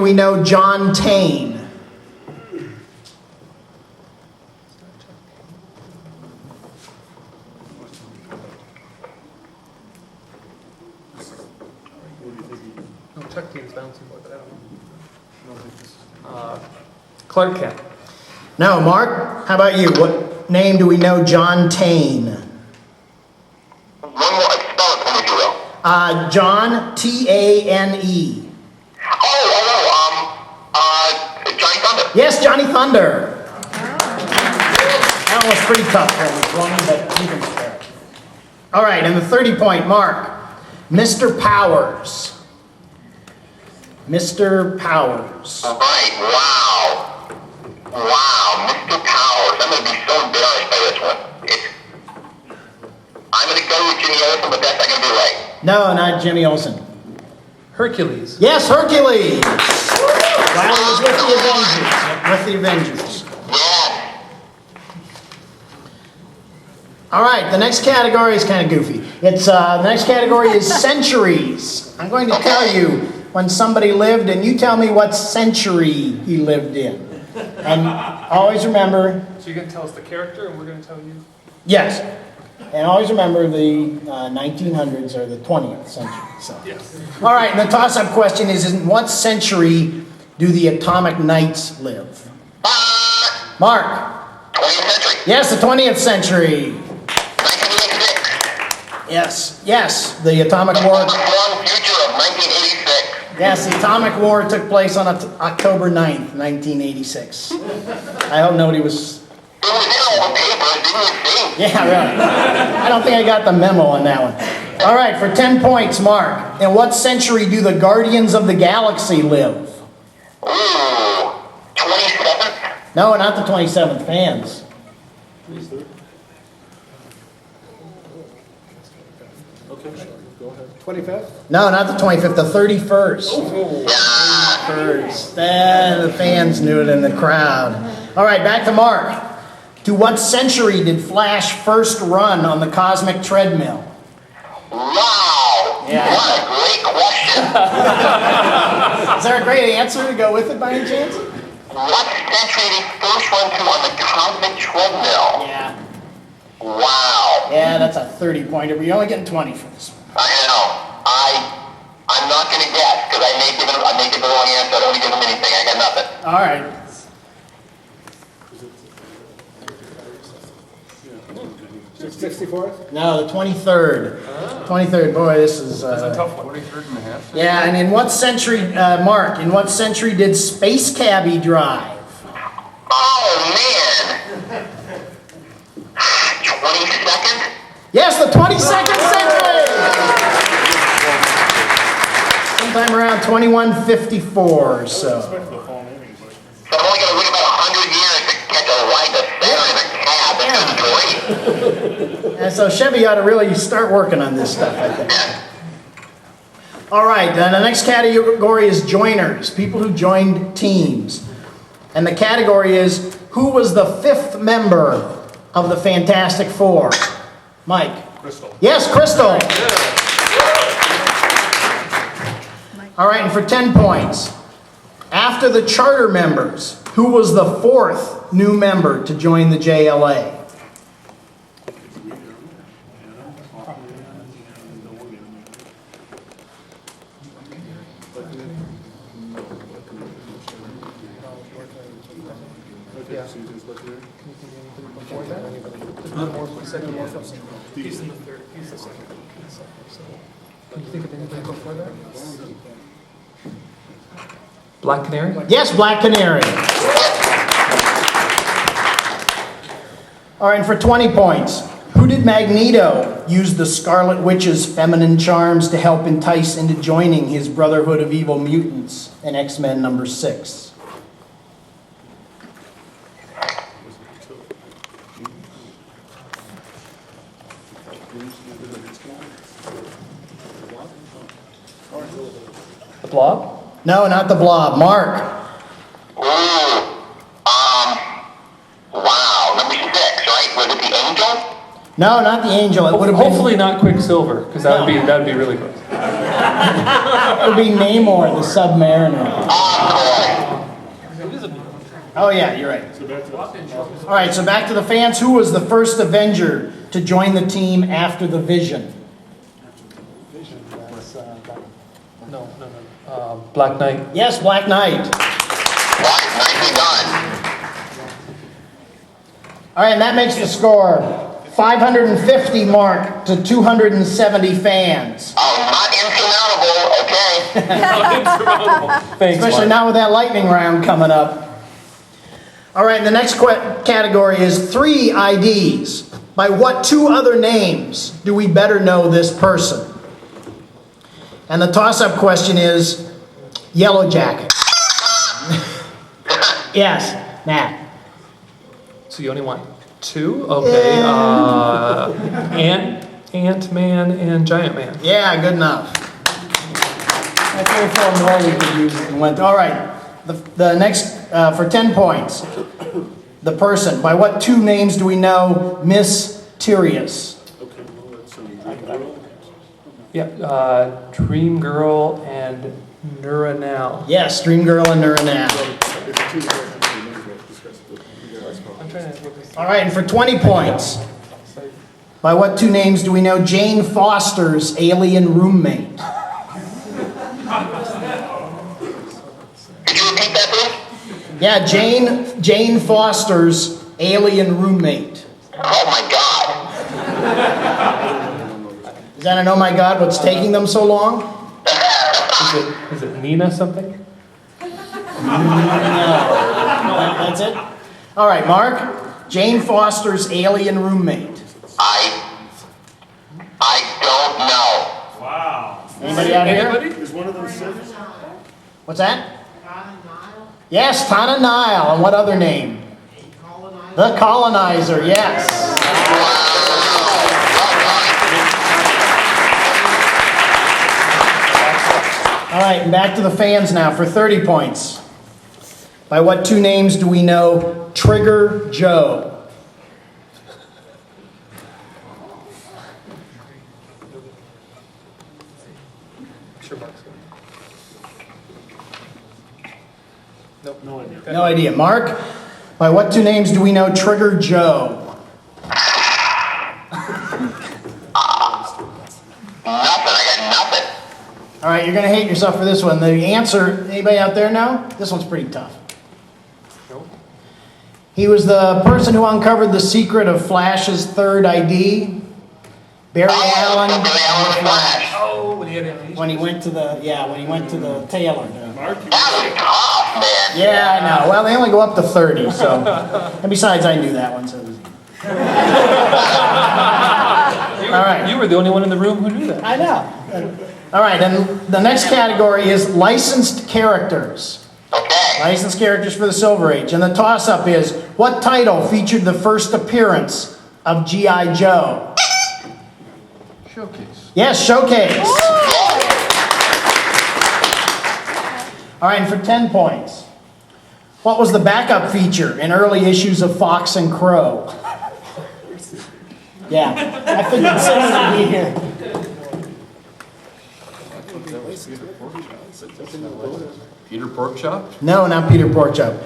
we know John Tane? Chuck Tane's bouncing boy, but I don't know. Clark Kent. No, Mark, how about you? What name do we know John Tane? One more, spell it for me, if you will. John, T-A-N-E. Johnny Thunder. Yes, Johnny Thunder. That one was pretty tough for me, but you can spare it. All right, and the 30-point mark, Mr. Powers. Mr. Powers. All right, wow. Wow, Mr. Powers. I'm going to be so embarrassed by this one. I'm going to go with Jimmy Olsen, but that's not going to be right. No, not Jimmy Olsen. Hercules. Yes, Hercules. Well, it was with the Avengers. With the Avengers. Yeah. All right, the next category is kind of goofy. It's the next category is centuries. I'm going to tell you when somebody lived, and you tell me what century he lived in. And always remember. So you're going to tell us the character, and we're going to tell you? Yes. And always remember the 1900s or the 20th century. So. Yes. All right, and the toss-up question is, in what century do the Atomic Knights live? Mark. 20th century. Yes, the 20th century. 1986. Yes, the Atomic War. The long future of 1986. Yes, the Atomic War took place on October 9th, 1986. I hope nobody was... It was in all the papers, didn't you see? Yeah, really. I don't think I got the memo on that one. All right, for 10 points, Mark. In what century do the Guardians of the Galaxy live? Ooh, 27th? No, not the 27th. Fans. Okay, go ahead. 25th? No, not the 25th. The 31st. First. The fans knew it in the crowd. All right, back to Mark. To what century did Flash first run on the cosmic treadmill? Wow! Yeah. What a great question. Is there a great answer to go with it by any chance? What century did he first run to on the cosmic treadmill? Yeah. Wow. Yeah, that's a 30-pointer, but you're only getting 20 for this one. I know. I'm not going to guess because I may give the wrong answer. I don't want to give him anything. I got nothing. All right. 64th? No, the 23rd. 23rd. Boy, this is... That's a tough one. 43rd and a half. Yeah, and in what century, Mark, in what century did Space Cabbie drive? Oh, man. 22nd? Yes, the 22nd century! Sometime around 2154 or so. So I'm only going to wait about 100 years to catch a ride to Saturn in a cab. That's going to be great. And so Chevy ought to really start working on this stuff, I think. All right, the next category is joiners, people who joined teams. And the category is, who was the fifth member of the Fantastic Four? Mike? Crystal. Yes, Crystal. All right, and for 10 points, after the charter members, who was the fourth new member to join the JLA? He's in the third. He's the second. Can you think of anything before that? Black Canary? Yes, Black Canary. All right, and for 20 points, who did Magneto use the Scarlet Witch's feminine charms to help entice into joining his Brotherhood of Evil Mutants in X-Men number 6? The Blob? No, not the Blob. Mark. Wow, number 6, right? Was it the Angel? No, not the Angel. It would have Hopefully not Quicksilver, because that would be really close. It would be Namor, the Submariner. Oh, Oh, yeah, you're right. So back to us. All right, so back to the fans. Who was the first Avenger to join the team after the Vision? No. Black Knight. Yes, Black Knight. Nicely done. All right, and that makes the score 550, Mark, to 270 fans. Oh, not insurmountable, okay. Thanks, Especially Mark. now with that lightning round coming up. All right, the next category is 3 IDs. By what 2 other names do we better know this person? And the toss-up question is Yellow Jacket. Yes, Matt. So you only want 2? Okay. Ant-Man and Giant Man. Yeah, good enough. I think 4 more we could use if we went. All right, the next, for 10 points, the person. By what 2 names do we know Mysterious? Okay, well, that's Dream Girl. Yeah. Dream Girl and Nuranal. Yes, Dream Girl and Nuranal. It's two different names we have to discuss. I'm trying to look this All right, and for 20 points, by what 2 names do we know Jane Foster's alien roommate? Could you repeat that, please? Yeah, Jane Foster's alien roommate. Oh, my God. Is that an oh my God, what's taking them so long? Is it Nina something? That's it? All right, Mark. Jane Foster's alien roommate. I don't know. Anybody out here? Anybody? Is one of them Sith? What's that? Yes, Tana Nile. And what other name? The Colonizer, yes. All right, and back to the fans now for 30 points. By what 2 names do we know Trigger Joe? Sure, Mark's good. No idea. No idea. Mark, by what 2 names do we know Trigger Joe? Nothing. I got nothing. All right, you're going to hate yourself for this one. The answer, anybody out there know? This one's pretty tough. Nope. He was the person who uncovered the secret of Flash's 3rd ID. Barry Allen. Barry Allen Flash. Oh, when he had amnesia. When he went to the tailor. Mark, you That was tough, man. Yeah, I know. Well, they only go up to 30, so. And besides, I knew that one, so it was easy. All right. You were the only one in the room who knew that. I know. All right, and the next category is licensed characters. Okay. Licensed characters for the Silver Age. And the toss-up is, what title featured the first appearance of G.I. Joe? Showcase. Yes, Showcase. All right, and for 10 points, what was the backup feature in early issues of Fox and Crow? Yeah, I figured someone would be here. Peter Porkchop? No, not Peter Porkchop.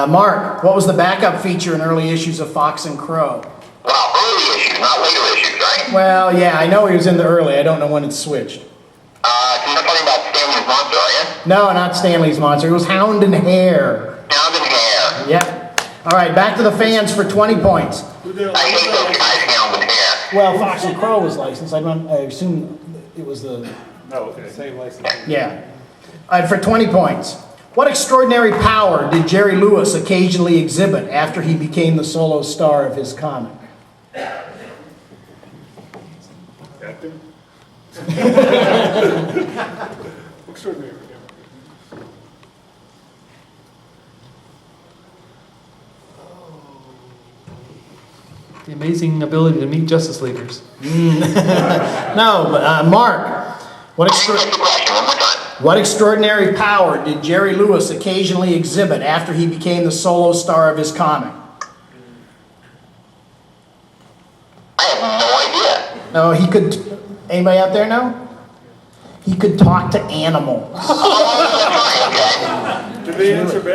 Mark, what was the backup feature in early issues of Fox and Crow? Well, early issues, not later issues, right? Well, yeah, I know he was in the early. I don't know when it switched. So you're talking about Stanley's Monster, are you? No, not Stanley's Monster. It was Hound and Hare. Hound and Hare. Yep. All right, back to the fans for 20 points. I hate those guys, Hound and Hare. Well, Fox and Crow was licensed. I assume it was the... Oh, okay. Same license. Yeah. All right, for 20 points. What extraordinary power did Jerry Lewis occasionally exhibit after he became the solo star of his comic? Acting? Extraordinary. The amazing ability to meet Justice Leaguers. No, but Mark, what, What's the question? One more time. what extraordinary power did Jerry Lewis occasionally exhibit after he became the solo star of his comic? I have no idea. No, he could... Anybody out there know? He could talk to animals. Oh, that's right, okay. Did they answer back?